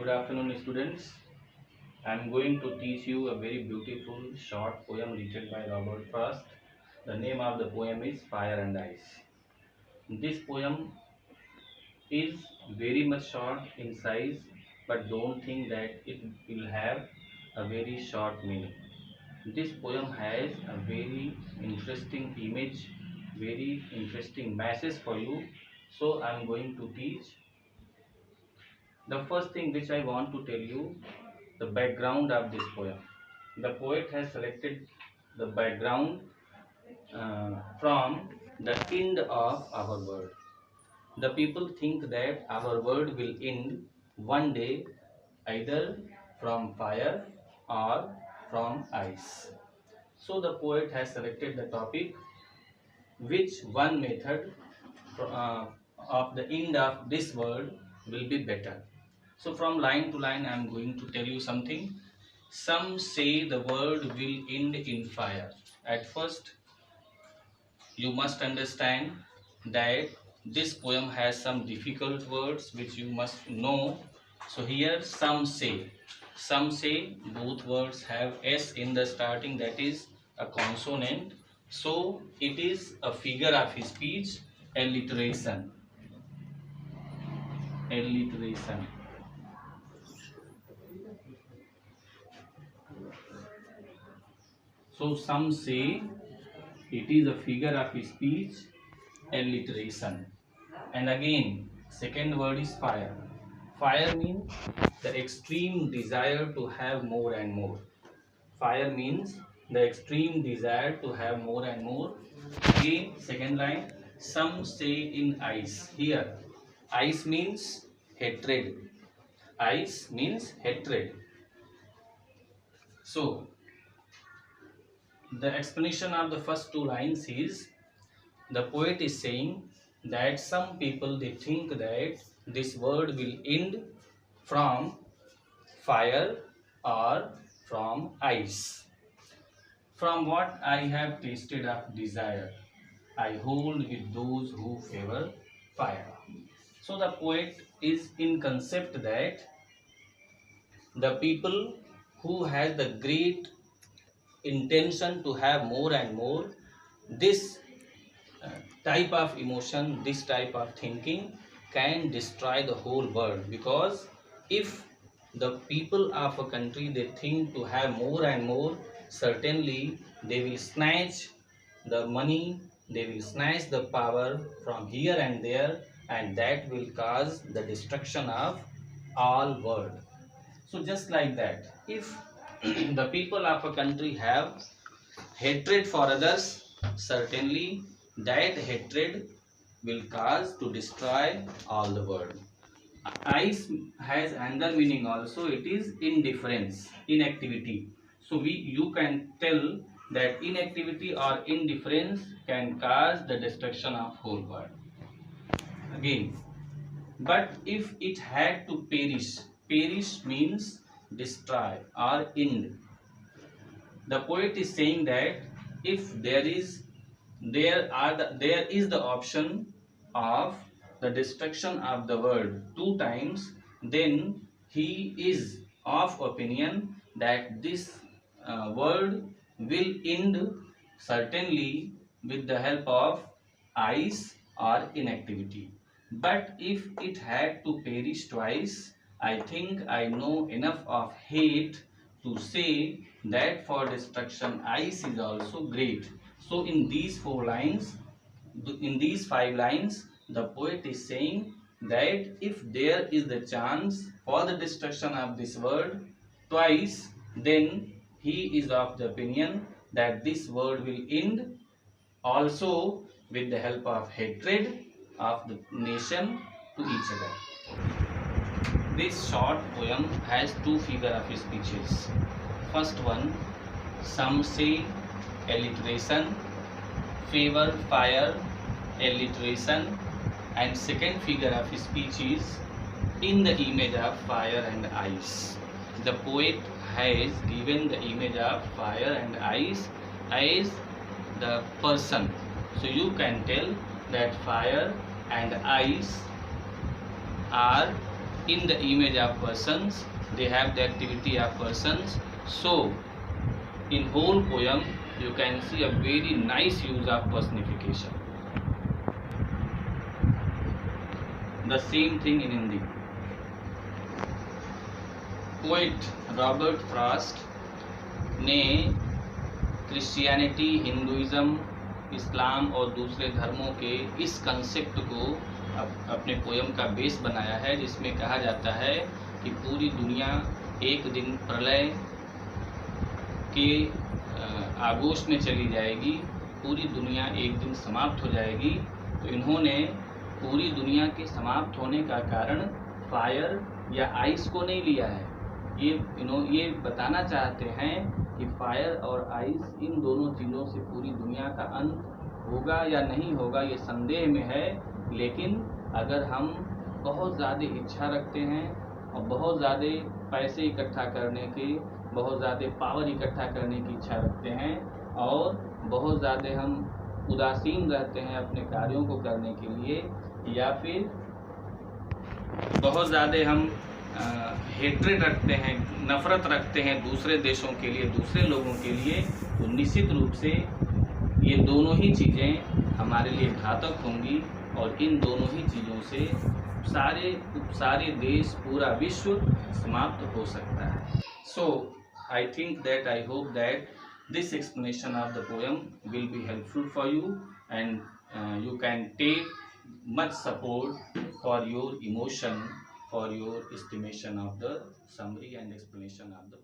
Good afternoon, students. I am going to teach you a very beautiful short poem written by Robert Frost. The name of the poem is Fire and Ice. This poem is very much short in size, but don't think that it will have a very short meaning. This poem has a very interesting image, very interesting message for you. So I am going to teach. The first thing which I want to tell you, the background of this poem. The poet has selected the background from the end of our world. The people think that our world will end one day either from fire or from ice. So the poet has selected the topic which one method uh, of the end of this world will be better. So from line to line I am going to tell you something. Some say the world will end in fire. At first, you must understand that this poem has some difficult words which you must know. So here some say both words have S in the starting, that is a consonant. So it is a figure of speech, alliteration. Alliteration. So some say it is a figure of speech, alliteration. And again, second word is fire. Fire means the extreme desire to have more and more. Fire means the extreme desire to have more and more. Again, second line, some say in ice. Here, ice means hatred. Ice means hatred. So, the explanation of the first two lines is, the poet is saying that some people they think that this world will end from fire or from ice. From what I have tasted of desire, I hold with those who favor fire. So the poet is in concept that the people who has the great intention to have more and more, this type of emotion, this type of thinking can destroy the whole world. Because if the people of a country they think to have more and more, certainly they will snatch the money, they will snatch the power from here and there, and that will cause the destruction of all world. So just like that, if the people of a country have hatred for others, certainly that hatred will cause to destroy all the world. Ice has another meaning also. It is indifference, inactivity. So you can tell that inactivity or indifference can cause the destruction of whole world. Again, but if it had to perish, perish means destroy or end. The poet is saying that if there is the option of the destruction of the world two times, then he is of opinion that this world will end certainly with the help of ice or inactivity. But if it had to perish twice, I think I know enough of hate to say that for destruction ice is also great. So in these in these 5 lines, the poet is saying that if there is the chance for the destruction of this world twice, then he is of the opinion that this world will end also with the help of hatred of the nation to each other. This short poem has two figure of speeches. First one, some say alliteration, favor fire, alliteration, and second figure of speech is in the image of fire and ice. The poet has given the image of fire and ice as the person. So you can tell that fire and ice are in the image of persons, they have the activity of persons. So in whole poem you can see a very nice use of personification. The same thing in Hindi. Poet Robert Frost ने Christianity, Hinduism, इस्लाम और दूसरे धर्मों के इस concept को अपने poem का base बनाया है, जिसमें कहा जाता है कि पूरी दुनिया एक दिन प्रलय के आगोश में चली जाएगी, पूरी दुनिया एक दिन समाप्त हो जाएगी। तो इन्होंने पूरी दुनिया के समाप्त होने का कारण फायर या आइस को नहीं लिया है। ये बताना चाहते हैं कि फायर और आइस, इन दोनों चीज़ों से पूरी दुनिया का अंत होगा या नहीं होगा ये संदेह में है। लेकिन अगर हम बहुत ज़्यादा इच्छा रखते हैं और बहुत ज़्यादा पैसे इकट्ठा करने की, बहुत ज़्यादा पावर इकट्ठा करने की इच्छा रखते हैं और बहुत ज़्यादा हम उदासीन रहते हैं अपने कार्यों को करने के लिए, या फिर बहुत ज़्यादा हम हेट्रेड रखते हैं, नफ़रत रखते हैं दूसरे देशों के लिए, दूसरे लोगों के लिए, तो निश्चित रूप से ये दोनों ही चीज़ें हमारे लिए घातक होंगी और इन दोनों ही चीज़ों से सारे देश, पूरा विश्व समाप्त हो सकता है। So I think that, I hope that this explanation of the poem will be helpful for you, and you can take much support for your emotion, for your estimation of the summary and explanation of the